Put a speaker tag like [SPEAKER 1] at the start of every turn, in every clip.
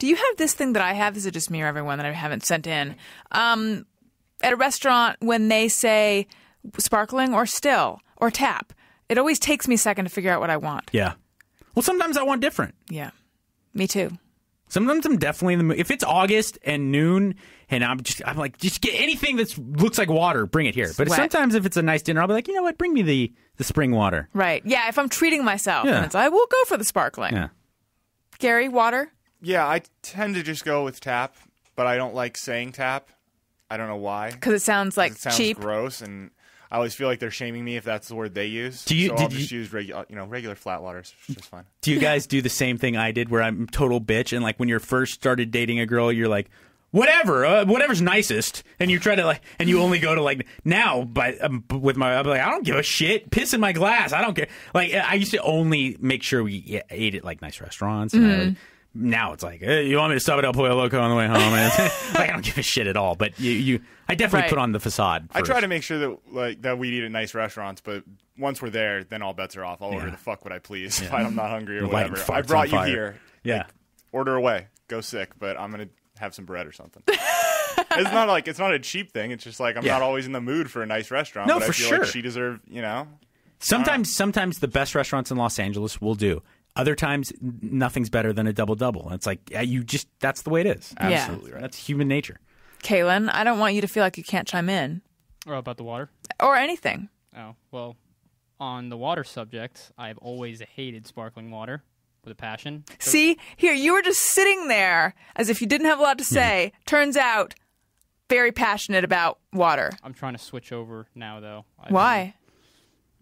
[SPEAKER 1] Do you have this thing that I have? This is just me or everyone that I haven't sent in. At a restaurant, when they say sparkling or still or tap, it always takes me a second to figure out what I want.
[SPEAKER 2] Yeah. Well, sometimes I want different.
[SPEAKER 1] Yeah. Me too.
[SPEAKER 2] Sometimes I'm definitely in the mood. If it's August and noon and I'm like, just get anything that looks like water, bring it here. But sometimes if it's a nice dinner, I'll be like, you know what, bring me the spring water.
[SPEAKER 1] Right. Yeah, if I'm treating myself, then I will go for the sparkling.
[SPEAKER 2] Yeah.
[SPEAKER 1] Gary, water?
[SPEAKER 3] Yeah, I tend to just go with tap, but I don't like saying tap. I don't know why.
[SPEAKER 1] Because it sounds like cheap.
[SPEAKER 3] Gross, and I always feel like they're shaming me if that's the word they use. So I'll just use regular flat water. It's just fine.
[SPEAKER 2] Do you guys do the same thing I did, where I'm total bitch, and like when you're first started dating a girl, you're like, whatever's nicest, and you try to and you only go to now. But I'm like, I don't give a shit. Piss in my glass. I don't care. Like I used to only make sure we ate at nice restaurants. And now it's like, hey, you want me to stop at El Pollo Loco on the way home? And I don't give a shit at all. But I definitely put on the facade first.
[SPEAKER 3] I try to make sure that we eat at nice restaurants, but once we're there, then all bets are off. I'll order the fuck what I please if I'm not hungry or whatever. I brought you here.
[SPEAKER 2] Yeah.
[SPEAKER 3] Order away. Go sick, but I'm going to have some bread or something. It's not a cheap thing. It's just I'm not always in the mood for a nice restaurant.
[SPEAKER 2] No,
[SPEAKER 3] but
[SPEAKER 2] for
[SPEAKER 3] I feel
[SPEAKER 2] sure.
[SPEAKER 3] like she deserved,
[SPEAKER 2] Sometimes the best restaurants in Los Angeles will do. Other times, nothing's better than a double-double. It's like, that's the way it is.
[SPEAKER 3] Absolutely right.
[SPEAKER 2] That's human nature.
[SPEAKER 1] Kaylin, I don't want you to feel like you can't chime in.
[SPEAKER 4] Or about the water?
[SPEAKER 1] Or anything.
[SPEAKER 4] Oh, well, on the water subject, I've always hated sparkling water with a passion.
[SPEAKER 1] See, here, you were just sitting there as if you didn't have a lot to say. Turns out, very passionate about water.
[SPEAKER 4] I'm trying to switch over now, though.
[SPEAKER 1] Why?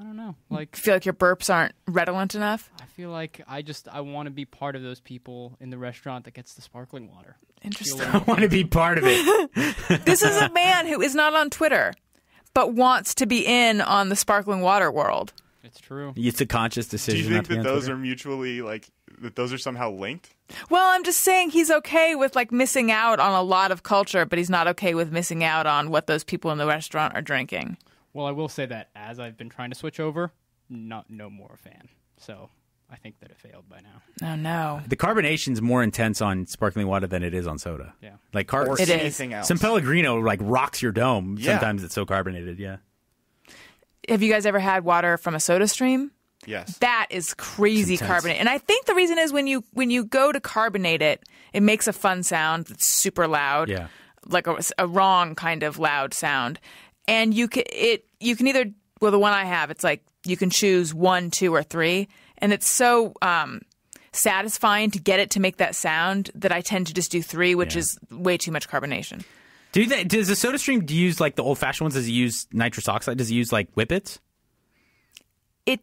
[SPEAKER 4] I don't know.
[SPEAKER 1] Feel like your burps aren't redolent enough?
[SPEAKER 4] I feel like I want to be part of those people in the restaurant that gets the sparkling water.
[SPEAKER 1] Interesting.
[SPEAKER 2] I want to be part of it.
[SPEAKER 1] This is a man who is not on Twitter, but wants to be in on the sparkling water world.
[SPEAKER 4] It's true.
[SPEAKER 2] It's a conscious decision.
[SPEAKER 3] Do you think that those are mutually, that those are somehow linked?
[SPEAKER 1] Well, I'm just saying he's okay with, missing out on a lot of culture, but he's not okay with missing out on what those people in the restaurant are drinking.
[SPEAKER 4] Well, I will say that as I've been trying to switch over, no more a fan. So I think that it failed by now.
[SPEAKER 1] Oh, no.
[SPEAKER 2] The carbonation's more intense on sparkling water than it is on soda.
[SPEAKER 4] Yeah.
[SPEAKER 3] Or
[SPEAKER 1] it
[SPEAKER 3] anything else.
[SPEAKER 2] Some Pellegrino rocks your dome.
[SPEAKER 3] Yeah.
[SPEAKER 2] Sometimes it's so carbonated, yeah.
[SPEAKER 1] Have you guys ever had water from a soda stream?
[SPEAKER 3] Yes.
[SPEAKER 1] That is crazy carbonated. And I think the reason is when you go to carbonate it, it makes a fun sound that's super loud.
[SPEAKER 2] Yeah.
[SPEAKER 1] Like a wrong kind of loud sound. And you can either, the one I have, it's you can choose 1, 2, or 3. And it's so satisfying to get it to make that sound that I tend to just do 3, which is way too much carbonation.
[SPEAKER 2] Does the soda stream, do you use the old-fashioned ones? Does it use nitrous oxide? Does it use Whippets?
[SPEAKER 1] It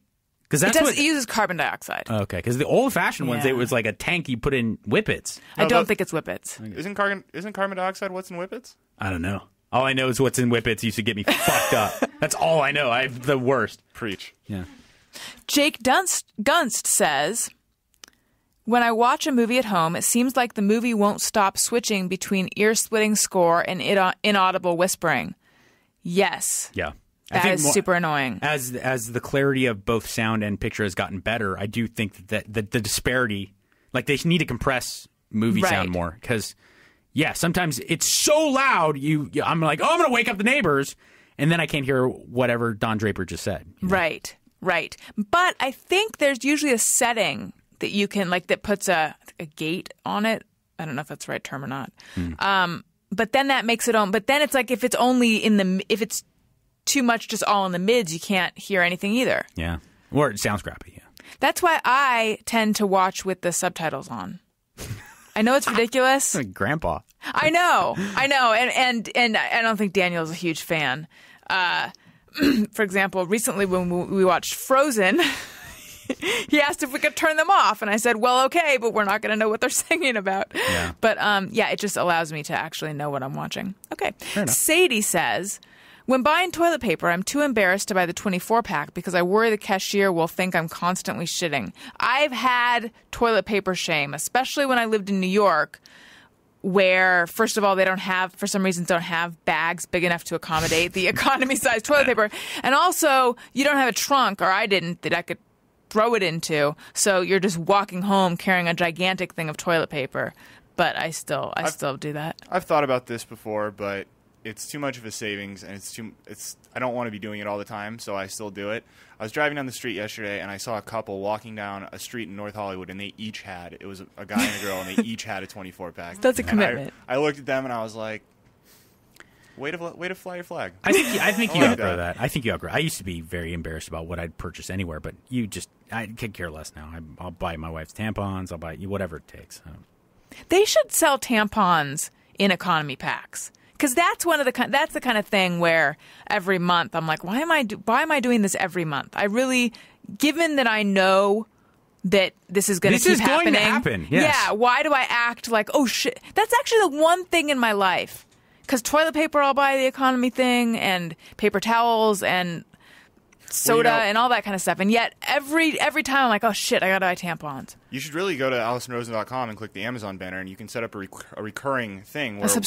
[SPEAKER 1] uses carbon dioxide.
[SPEAKER 2] Okay, because the old-fashioned ones, it was like a tank you put in Whippets.
[SPEAKER 1] I don't think it's Whippets.
[SPEAKER 3] Isn't carbon dioxide what's in Whippets?
[SPEAKER 2] I don't know. All I know is what's in Whippets used to get me fucked up. That's all I know. I'm the worst.
[SPEAKER 3] Preach.
[SPEAKER 2] Yeah.
[SPEAKER 1] Jake Gunst says, when I watch a movie at home, it seems like the movie won't stop switching between ear-splitting score and inaudible whispering. Yes.
[SPEAKER 2] Yeah.
[SPEAKER 1] That is super annoying.
[SPEAKER 2] As the clarity of both sound and picture has gotten better, I do think that the disparity, they need to compress movie sound more because... Yeah, sometimes it's so loud, I'm like, I'm going to wake up the neighbors, and then I can't hear whatever Don Draper just said.
[SPEAKER 1] Right. But I think there's usually a setting that you can, that puts a gate on it. I don't know if that's the right term or not. But then that makes it on. But then it's if it's only if it's too much just all in the mids, you can't hear anything either.
[SPEAKER 2] Yeah. Or it sounds crappy, yeah.
[SPEAKER 1] That's why I tend to watch with the subtitles on. I know it's ridiculous.
[SPEAKER 2] Like grandpa.
[SPEAKER 1] I know, and I don't think Daniel's a huge fan. For example, recently when we watched Frozen, he asked if we could turn them off, and I said, "Well, okay, but we're not going to know what they're singing about."
[SPEAKER 2] Yeah.
[SPEAKER 1] But it just allows me to actually know what I'm watching. Okay.
[SPEAKER 2] Fair enough.
[SPEAKER 1] Sadie says, when buying toilet paper, I'm too embarrassed to buy the 24-pack because I worry the cashier will think I'm constantly shitting. I've had toilet paper shame, especially when I lived in New York, where, first of all, they for some reason, don't have bags big enough to accommodate the economy-sized toilet paper. And also, you don't have a trunk, or I didn't, that I could throw it into. So you're just walking home carrying a gigantic thing of toilet paper. but I still do that.
[SPEAKER 3] I've thought about this before, but it's too much of a savings, and I don't want to be doing it all the time, so I still do it. I was driving down the street yesterday, and I saw a couple walking down a street in North Hollywood, and it was a guy and a girl, and they each had a 24-pack.
[SPEAKER 1] That's a commitment.
[SPEAKER 3] I looked at them, and I was like, way to fly your flag.
[SPEAKER 2] I think you outgrow that. I think you outgrow. I used to be very embarrassed about what I'd purchase anywhere, but I could care less now. I'll buy my wife's tampons. I'll buy you whatever it takes.
[SPEAKER 1] They should sell tampons in economy packs. Because that's the kind of thing where every month I'm like, why am I doing this every month? I really, given that I know that this is going to keep happening.
[SPEAKER 2] This is going to happen. Yes.
[SPEAKER 1] Yeah. Why do I act like, oh shit? That's actually the one thing in my life. Because toilet paper, I'll buy the economy thing, and paper towels, and soda, and all that kind of stuff. And yet every time I'm like, oh shit, I gotta buy tampons.
[SPEAKER 3] You should really go to AlisonRosen.com and click the Amazon banner, and you can set up a recurring thing where
[SPEAKER 1] I could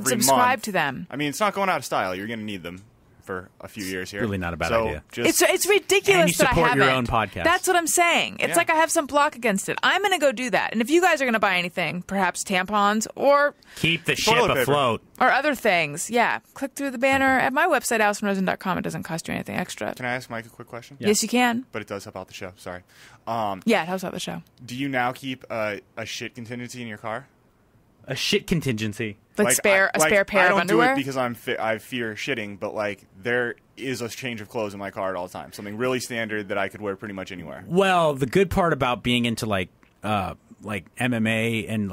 [SPEAKER 1] subscribe to them.
[SPEAKER 3] I mean, it's not going out of style. You're going to need them for a few years here.
[SPEAKER 2] Really not a bad idea.
[SPEAKER 1] It's ridiculous
[SPEAKER 2] and you
[SPEAKER 1] that I
[SPEAKER 2] support
[SPEAKER 1] haven't.
[SPEAKER 2] your own podcast.
[SPEAKER 1] That's what I'm saying. It's like I have some block against it. I'm going to go do that. And if you guys are going to buy anything, perhaps tampons or
[SPEAKER 2] keep the ship afloat
[SPEAKER 1] or other things, click through the banner at my website, AlisonRosen.com. It doesn't cost you anything extra.
[SPEAKER 3] Can I ask Mike a quick question?
[SPEAKER 1] Yeah. Yes, you can.
[SPEAKER 3] But it does help out the show. Sorry.
[SPEAKER 1] Yeah, it helps out the show.
[SPEAKER 3] Do you now keep a shit contingency in your car?
[SPEAKER 2] A shit contingency,
[SPEAKER 1] a spare pair of underwear.
[SPEAKER 3] I don't do it because I fear shitting, but there is a change of clothes in my car at all times. Something really standard that I could wear pretty much anywhere.
[SPEAKER 2] Well, the good part about being into MMA and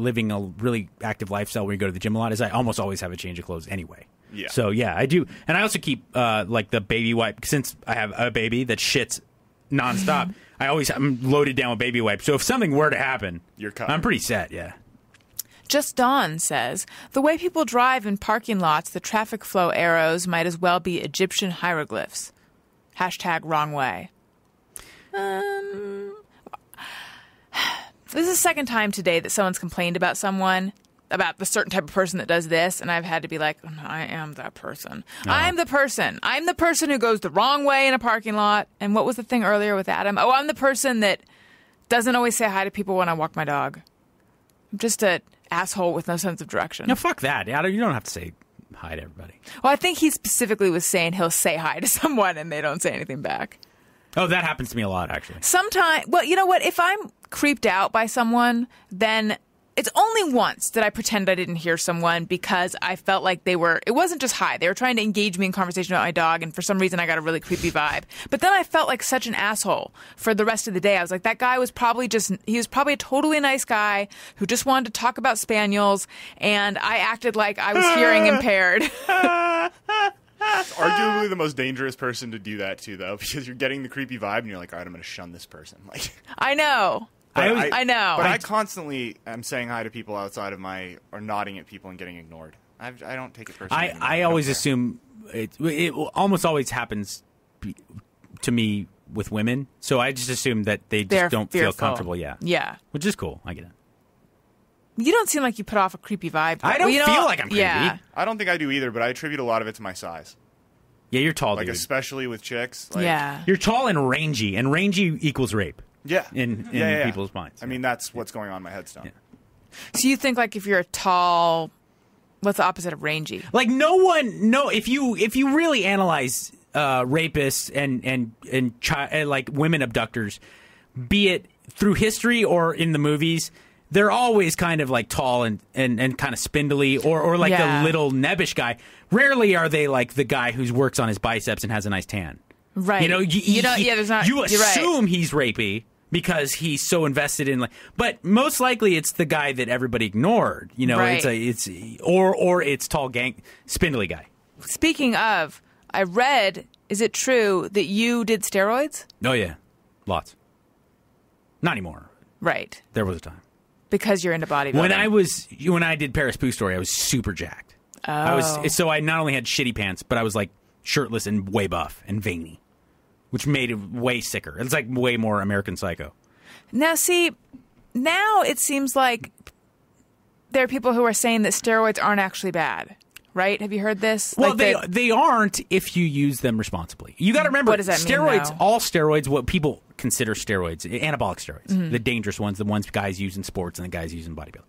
[SPEAKER 2] living a really active lifestyle where you go to the gym a lot is I almost always have a change of clothes anyway.
[SPEAKER 3] Yeah.
[SPEAKER 2] So yeah, I do, and I also keep the baby wipe since I have a baby that shits nonstop. I'm loaded down with baby wipes. So if something were to happen,
[SPEAKER 3] you're covered.
[SPEAKER 2] I'm pretty set. Yeah.
[SPEAKER 1] Just Dawn says, the way people drive in parking lots, the traffic flow arrows might as well be Egyptian hieroglyphs. # wrong way. This is the second time today that someone's complained about the certain type of person that does this, and I've had to be like, oh, I am that person. Oh. I'm the person who goes the wrong way in a parking lot. And what was the thing earlier with Adam? Oh, I'm the person that doesn't always say hi to people when I walk my dog. I'm just an asshole with no sense of direction.
[SPEAKER 2] No, fuck that. You don't have to say hi to everybody.
[SPEAKER 1] Well, I think he specifically was saying he'll say hi to someone and they don't say anything back.
[SPEAKER 2] Oh, that happens to me a lot, actually.
[SPEAKER 1] Sometimes, well, you know what? If I'm creeped out by someone, then it's only once that I pretend I didn't hear someone because I felt like it wasn't just hi. They were trying to engage me in conversation about my dog, and for some reason I got a really creepy vibe. But then I felt like such an asshole for the rest of the day. I was like, that guy was probably a totally nice guy who just wanted to talk about spaniels, and I acted like I was hearing impaired.
[SPEAKER 3] It's arguably the most dangerous person to do that to, though, because you're getting the creepy vibe, and you're like, all right, I'm going to shun this person.
[SPEAKER 1] I know. I know.
[SPEAKER 3] But I constantly am saying hi to people outside of or nodding at people and getting ignored. I don't take it personally.
[SPEAKER 2] I always assume it almost always happens to me with women, so I just assume that they're don't feel comfortable. Yeah. Yeah. Which is cool. I get it.
[SPEAKER 1] You don't seem like you put off a creepy vibe.
[SPEAKER 2] I don't feel like I'm creepy.
[SPEAKER 1] Yeah.
[SPEAKER 3] I don't think I do either, but I attribute a lot of it to my size.
[SPEAKER 2] Yeah, you're tall, dude.
[SPEAKER 3] Especially with chicks.
[SPEAKER 1] Yeah.
[SPEAKER 2] You're tall and rangy equals rape.
[SPEAKER 3] Yeah.
[SPEAKER 2] In people's minds.
[SPEAKER 3] I mean, that's what's going on in my headstone.
[SPEAKER 1] Yeah. So you think if you're tall, what's the opposite of rangy?
[SPEAKER 2] If you really analyze rapists and women abductors, be it through history or in the movies, they're always kind of tall and kind of spindly or the little nebbish guy. Rarely are they like the guy who works on his biceps and has a nice tan.
[SPEAKER 1] Right.
[SPEAKER 2] You assume he's rapey because he's so invested in but most likely it's the guy that everybody ignored. Right. It's tall spindly guy.
[SPEAKER 1] Speaking of, I read, is it true that you did steroids?
[SPEAKER 2] Oh yeah. Lots. Not anymore.
[SPEAKER 1] Right.
[SPEAKER 2] There was a time.
[SPEAKER 1] Because you're into bodybuilding.
[SPEAKER 2] When I did Paris Poo Story, I was super jacked.
[SPEAKER 1] Oh.
[SPEAKER 2] I not only had shitty pants, but I was shirtless and way buff and veiny, which made it way sicker. It's way more American Psycho.
[SPEAKER 1] Now, see, it seems like there are people who are saying that steroids aren't actually bad. Right? Have you heard this?
[SPEAKER 2] Well, they aren't if you use them responsibly. You got to remember,
[SPEAKER 1] what does that
[SPEAKER 2] steroids,
[SPEAKER 1] mean,
[SPEAKER 2] all steroids, what people consider steroids, anabolic steroids, the dangerous ones, the ones guys use in sports and the guys use in bodybuilding.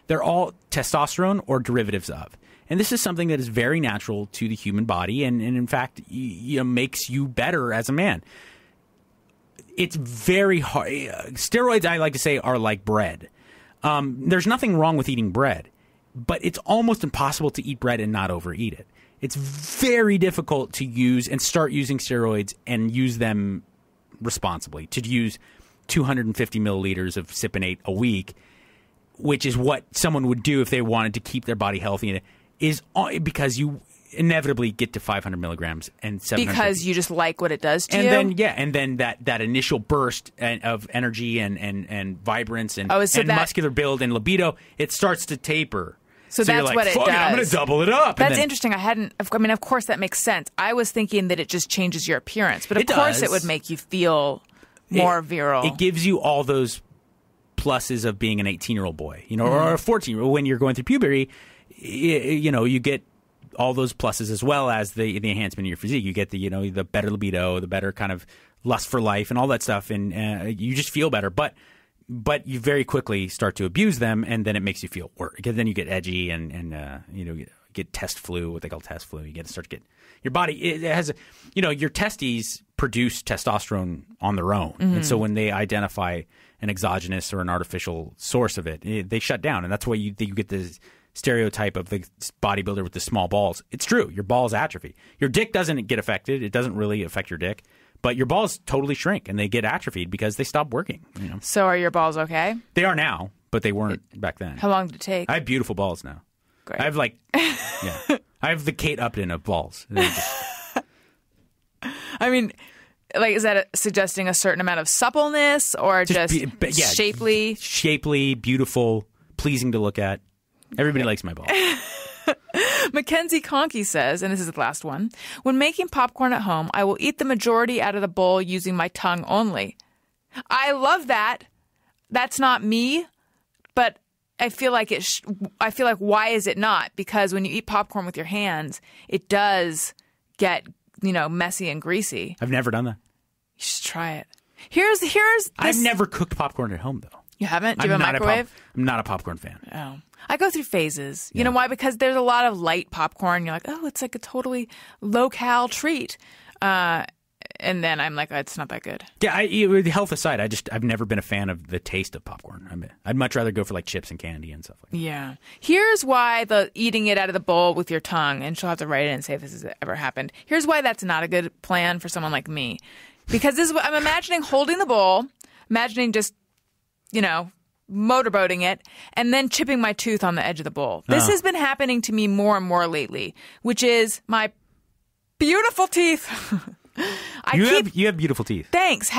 [SPEAKER 2] They're all testosterone or derivatives of. And this is something that is very natural to the human body and in fact, makes you better as a man. It's very hard. Steroids, I like to say, are like bread. There's nothing wrong with eating bread, but it's almost impossible to eat bread and not overeat it. It's very difficult to use and start using steroids and use them responsibly, to use 250 milliliters of Cypionate a week, which is what someone would do if they wanted to keep their body healthy, is because you inevitably get to 500 milligrams and 750.
[SPEAKER 1] Because you just like what it does to
[SPEAKER 2] and
[SPEAKER 1] you?
[SPEAKER 2] And then that initial burst of energy and vibrance and
[SPEAKER 1] that
[SPEAKER 2] muscular build and libido, it starts to taper.
[SPEAKER 1] So
[SPEAKER 2] you're
[SPEAKER 1] that's
[SPEAKER 2] like,
[SPEAKER 1] what it
[SPEAKER 2] fuck
[SPEAKER 1] does.
[SPEAKER 2] I'm going to double it up.
[SPEAKER 1] That's interesting. Of course that makes sense. I was thinking that it just changes your appearance, but of course it would make you feel more virile.
[SPEAKER 2] It gives you all those pluses of being an 18-year-old boy, or a 14-year-old. When you're going through puberty, you get all those pluses as well as the enhancement of your physique. You get the better libido, the better kind of lust for life and all that stuff, and you just feel better. But you very quickly start to abuse them, and then it makes you feel worse. Because then you get edgy and get test flu, what they call test flu. You start to get your body. It has your testes produce testosterone on their own, and so when they identify an exogenous or an artificial source of it, they shut down, and that's why you get this stereotype of the bodybuilder with the small balls. It's true. Your balls atrophy. Your dick doesn't get affected. It doesn't really affect your dick. But your balls totally shrink, and they get atrophied because they stop working.
[SPEAKER 1] So are your balls okay?
[SPEAKER 2] They are now, but they weren't back then.
[SPEAKER 1] How long did it take?
[SPEAKER 2] I have beautiful balls now.
[SPEAKER 1] Great.
[SPEAKER 2] I have I have the Kate Upton of balls.
[SPEAKER 1] I mean, is that suggesting a certain amount of suppleness or just shapely?
[SPEAKER 2] Shapely, beautiful, pleasing to look at. Everybody likes my balls.
[SPEAKER 1] Mackenzie Conkey says, and this is the last one, when making popcorn at home, I will eat the majority out of the bowl using my tongue only. I love that. That's not me, but I feel like why is it not? Because when you eat popcorn with your hands, it does get, messy and greasy.
[SPEAKER 2] I've never done that.
[SPEAKER 1] You should try it. Here's this.
[SPEAKER 2] I've never cooked popcorn at home, though.
[SPEAKER 1] You haven't? Do you have a microwave?
[SPEAKER 2] I'm not a popcorn fan.
[SPEAKER 1] Oh. I go through phases. You know why? Because there's a lot of light popcorn. You're like, oh, it's like a totally low-cal treat. And then I'm like, oh, it's not that good.
[SPEAKER 2] Yeah, the health aside, I've never been a fan of the taste of popcorn. I'd much rather go for like chips and candy and stuff like that. Yeah.
[SPEAKER 1] Here's why the eating it out of the bowl with your tongue, and she'll have to write it and say if this has ever happened. Here's why that's not a good plan for someone like me. Because this is what I'm imagining holding the bowl, imagining just, motorboating it, and then chipping my tooth on the edge of the bowl. This has been happening to me more and more lately, which is my beautiful teeth.
[SPEAKER 2] You have beautiful teeth.
[SPEAKER 1] Thanks,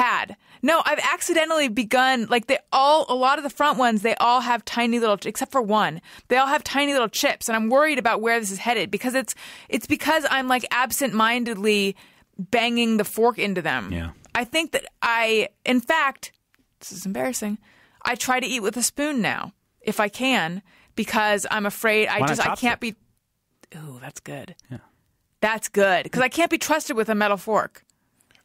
[SPEAKER 1] No, I've accidentally begun, a lot of the front ones, they all have tiny little, except for one, they all have tiny little chips, and I'm worried about where this is headed, because it's because I'm absent-mindedly banging the fork into them.
[SPEAKER 2] Yeah.
[SPEAKER 1] I think that in fact, this is embarrassing, I try to eat with a spoon now, if I can, because I'm afraid I can't be. Ooh, that's good.
[SPEAKER 2] Yeah.
[SPEAKER 1] That's good, because I can't be trusted with a metal fork.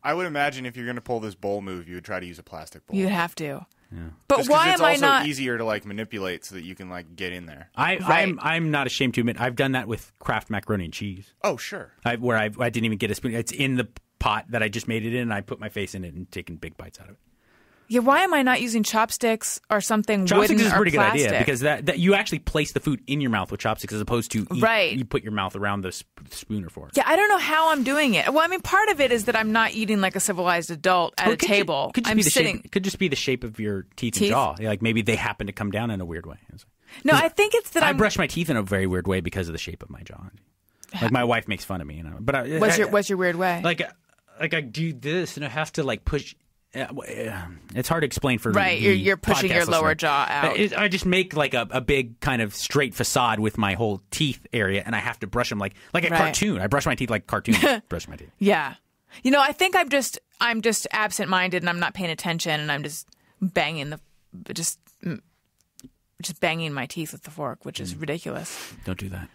[SPEAKER 3] I would imagine if you're going to pull this bowl move, you would try to use a plastic bowl.
[SPEAKER 1] You'd have to.
[SPEAKER 2] Yeah.
[SPEAKER 1] But why am I not?
[SPEAKER 3] It's also easier to manipulate so that you can get in there.
[SPEAKER 2] I'm not ashamed to admit I've done that with Kraft macaroni and cheese.
[SPEAKER 3] Oh, sure.
[SPEAKER 2] Where I didn't even get a spoon. It's in the pot that I just made it in, and I put my face in it and taken big bites out of it.
[SPEAKER 1] Yeah, why am I not using chopsticks or something
[SPEAKER 2] chopsticks
[SPEAKER 1] wooden
[SPEAKER 2] is a pretty
[SPEAKER 1] or plastic?
[SPEAKER 2] good idea, because that you actually place the food in your mouth with chopsticks as opposed to you put your mouth around the spoon or fork.
[SPEAKER 1] Yeah, I don't know how I'm doing it. Well, I mean, part of it is that I'm not eating like a civilized adult at a table. I'm sitting.
[SPEAKER 2] It could just be the shape of your teeth and jaw. Like maybe they happen to come down in a weird way.
[SPEAKER 1] No, I think it's that
[SPEAKER 2] I brush my teeth in a very weird way because of the shape of my jaw. My wife makes fun of me, But
[SPEAKER 1] what's your weird way?
[SPEAKER 2] Like I do this and I have to push. It's hard to explain for
[SPEAKER 1] you're pushing your lower jaw out.
[SPEAKER 2] I just make a big kind of straight facade with my whole teeth area, and I have to brush them like a cartoon. I brush my teeth like cartoons brush my teeth.
[SPEAKER 1] Yeah, I think I'm just absent-minded and I'm not paying attention, and I'm just banging banging my teeth with the fork, which is ridiculous.
[SPEAKER 2] Don't do that.